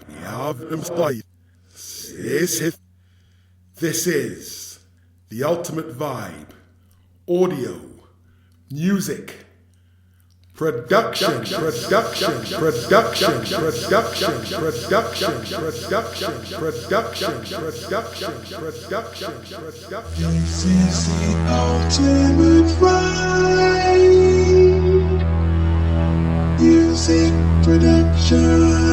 we have them fight. This is the ultimate vibe. Audio, music, production. This is the ultimate vibe. Music production.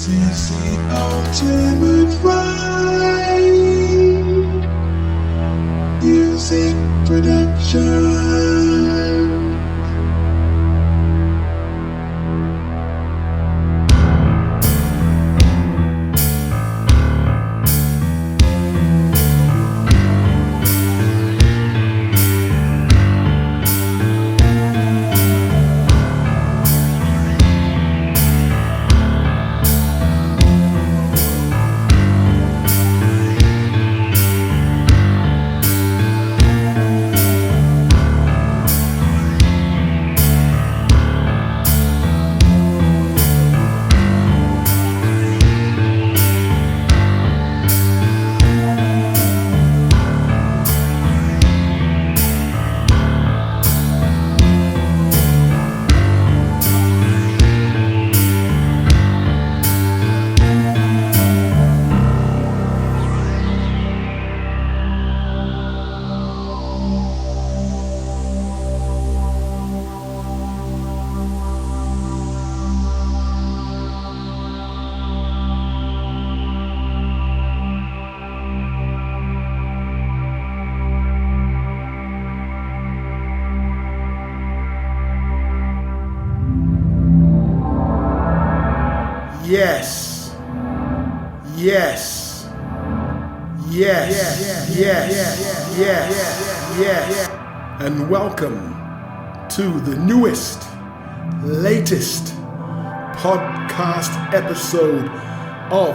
WCC Ultimate Vibe Music Production. Yes. Yes. Yes. Yes. And welcome to the newest, latest podcast episode of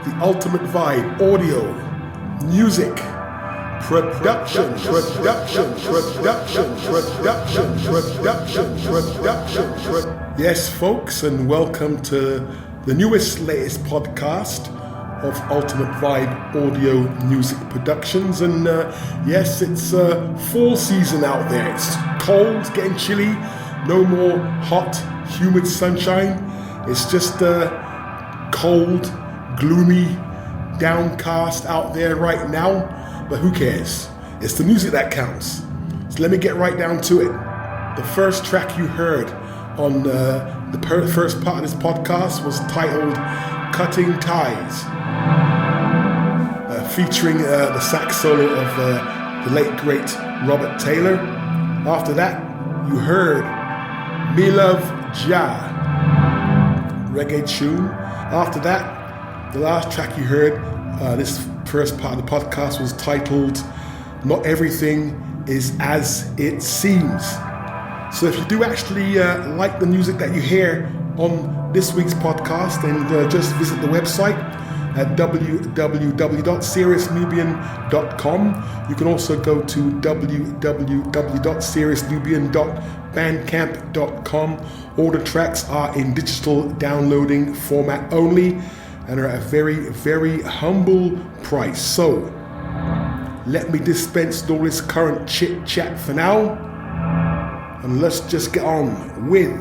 the Ultimate Vibe Audio Music Production. Yes, folks, and welcome to the newest, latest podcast of Ultimate Vibe Audio Music Productions. And yes, it's fall season out there. It's cold, getting chilly. No more hot, humid sunshine. It's just cold, gloomy, downcast out there right now. But who cares? It's the music that counts. So let me get right down to it. The first track you heard on the first part of this podcast was titled Cutting Ties, featuring the sax solo of the late great Robert Taylor. After that, you heard Me Love Jah, reggae tune. After that, the last track you heard, this first part of the podcast, was titled Not Everything Is As It Seems. So if you do actually like the music that you hear on this week's podcast, then just visit the website at www.seriousnubian.com. You can also go to www.seriousnubian.bandcamp.com. All the tracks are in digital downloading format only and are at a very, very humble price. So let me dispense all this current chit chat for now, and let's just get on with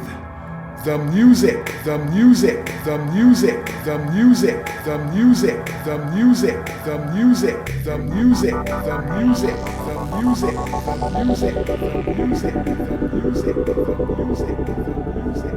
the music, the music, the music, the music, the music, the music, the music, the music, the music, the music, the music, the music, the music, the music.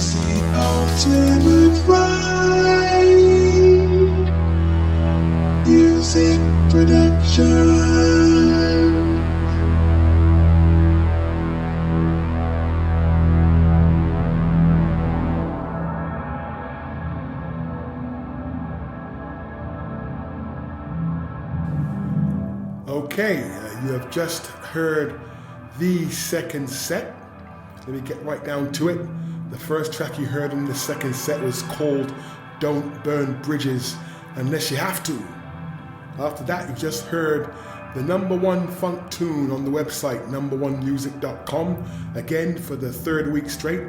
It's the ultimate vibe. Music production. Okay, you have just heard the second set. Let me get right down to it. The first track you heard in the second set was called Don't Burn Bridges Unless You Have To. After that, you just heard the number one funk tune on the website, numberonemusic.com. Again, for the third week straight,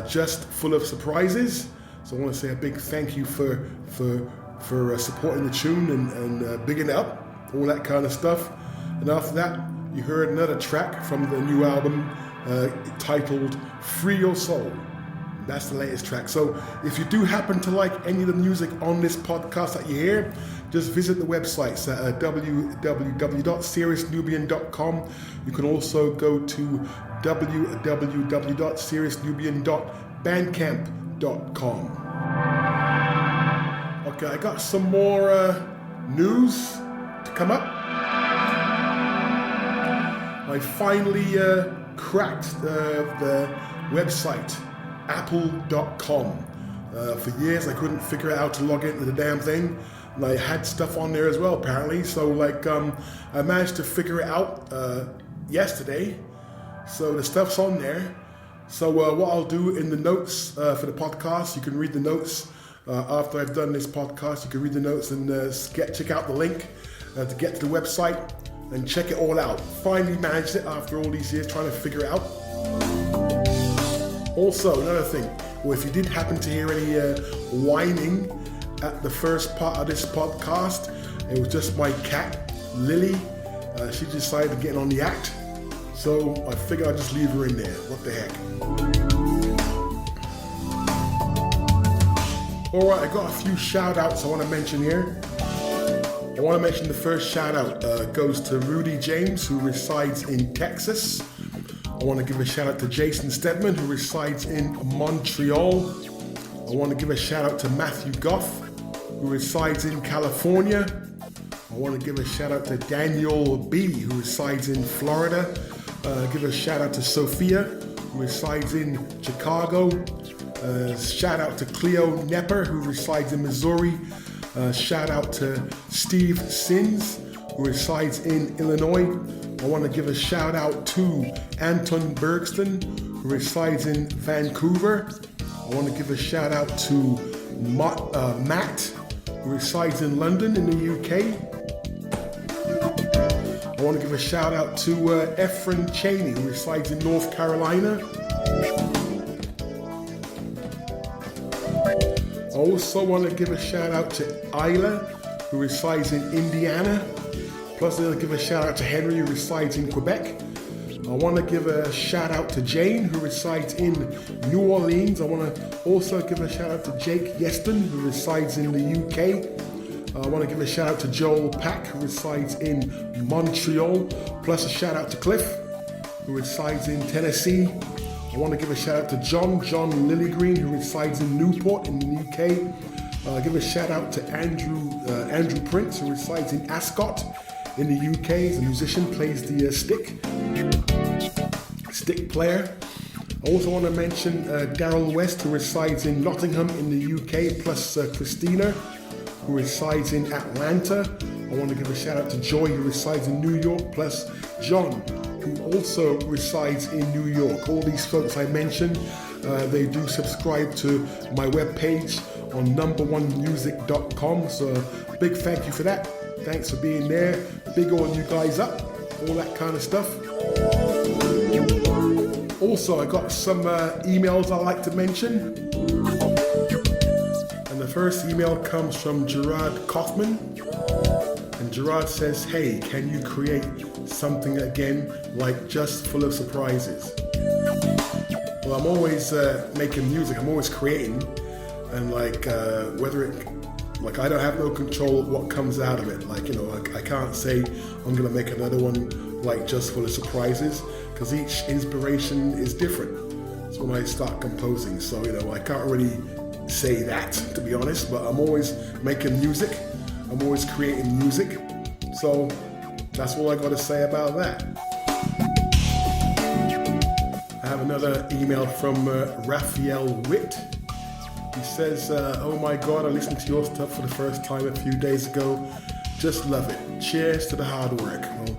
just full of surprises. So I want to say a big thank you for supporting the tune and bigging it up. All that kind of stuff. And after that, you heard another track from the new album titled Free Your Soul. That's the latest track. So if you do happen to like any of the music on this podcast that you hear, just visit the websites at www.seriousnubian.com. You can also go to www.seriousnubian.bandcamp.com. Okay, I got some more news to come up. I finally cracked the website apple.com. For years I couldn't figure out how to log into the damn thing, and I had stuff on there as well apparently, so I managed to figure it out yesterday, so the stuff's on there. So what I'll do in the notes for the podcast, you can read the notes after I've done this podcast. You can read the notes and check out the link to get to the website and check it all out. Finally managed it after all these years trying to figure it out. Also, another thing, well, if you did happen to hear any whining at the first part of this podcast, it was just my cat, Lily. She decided to get on the act, so I figured I'd just leave her in there. What the heck. Alright, I got a few shout outs I want to mention here. I want to mention the first shout out goes to Rudy James, who resides in Texas. I want to give a shout out to Jason Stedman, who resides in Montreal. I want to give a shout out to Matthew Goff, who resides in California. I want to give a shout out to Daniel B, who resides in Florida. Give a shout out to Sophia, who resides in Chicago. Shout out to Cleo Nepper, who resides in Missouri. Shout out to Steve Sins, who resides in Illinois. I want to give a shout out to Anton Bergston, who resides in Vancouver. I want to give a shout out to Matt, who resides in London in the UK. I want to give a shout out to Ephraim Cheney, who resides in North Carolina. I also want to give a shout out to Isla, who resides in Indiana. Plus I'll give a shout out to Henry, who resides in Quebec. I want to give a shout out to Jane, who resides in New Orleans. I want to also give a shout out to Jake Yeston, who resides in the UK. I want to give a shout out to Joel Pack, who resides in Montreal. Plus a shout out to Cliff, who resides in Tennessee. I want to give a shout out to John Lillygreen, who resides in Newport in the UK. Give a shout out to Andrew Prince, who resides in Ascot in the UK. He's a musician, plays the stick player. I also want to mention Daryl West, who resides in Nottingham in the UK, plus Christina, who resides in Atlanta. I want to give a shout out to Joy, who resides in New York, plus John, who also resides in New York. All these folks I mentioned, they do subscribe to my webpage on numberonemusic.com. So big thank you for that. Thanks for being there. Big on you guys up. All that kind of stuff. Also, I got some emails I'd like to mention. And the first email comes from Gerard Kaufman. And Gerard says, hey, can you create something again like Just Full of Surprises? Well, I'm always making music. I'm always creating. And whether it, I don't have no control of what comes out of it. I can't say I'm going to make another one like Just Full of Surprises, because each inspiration is different. That's when I start composing. So, I can't really say that, to be honest, but I'm always making music. I'm always creating music. So that's all I got to say about that. I have another email from Raphael Witt. He says, oh my God, I listened to your stuff for the first time a few days ago. Just love it. Cheers to the hard work. Well,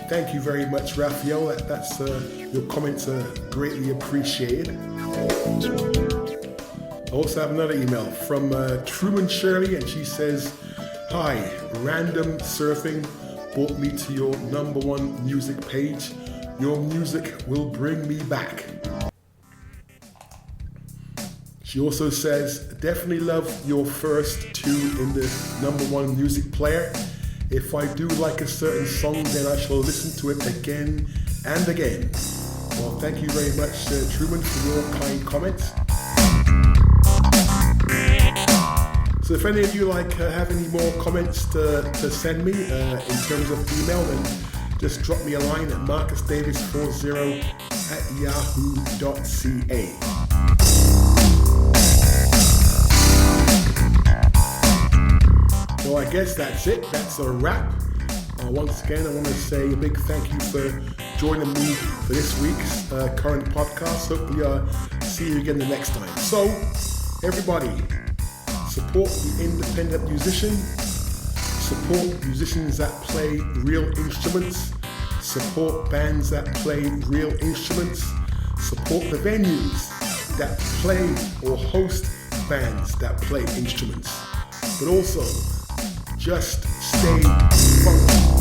thank you very much, Raphael. That's your comments are greatly appreciated. I also have another email from Truman Shirley, and she says, hi, random surfing brought me to your #1 music page. Your music will bring me back. She also says, definitely love your first 2 in the #1 music player. If I do like a certain song, then I shall listen to it again and again. Well, thank you very much, Truman, for your kind comments. So if any of you have any more comments to send me in terms of email, then just drop me a line at marcusdavis40@yahoo.ca. So I guess that's it. That's a wrap. Once again, I want to say a big thank you for joining me for this week's current podcast. Hopefully I'll see you again the next time. So everybody, support the independent musician, support musicians that play real instruments, support bands that play real instruments, support the venues that play or host bands that play instruments, but also just stay funky.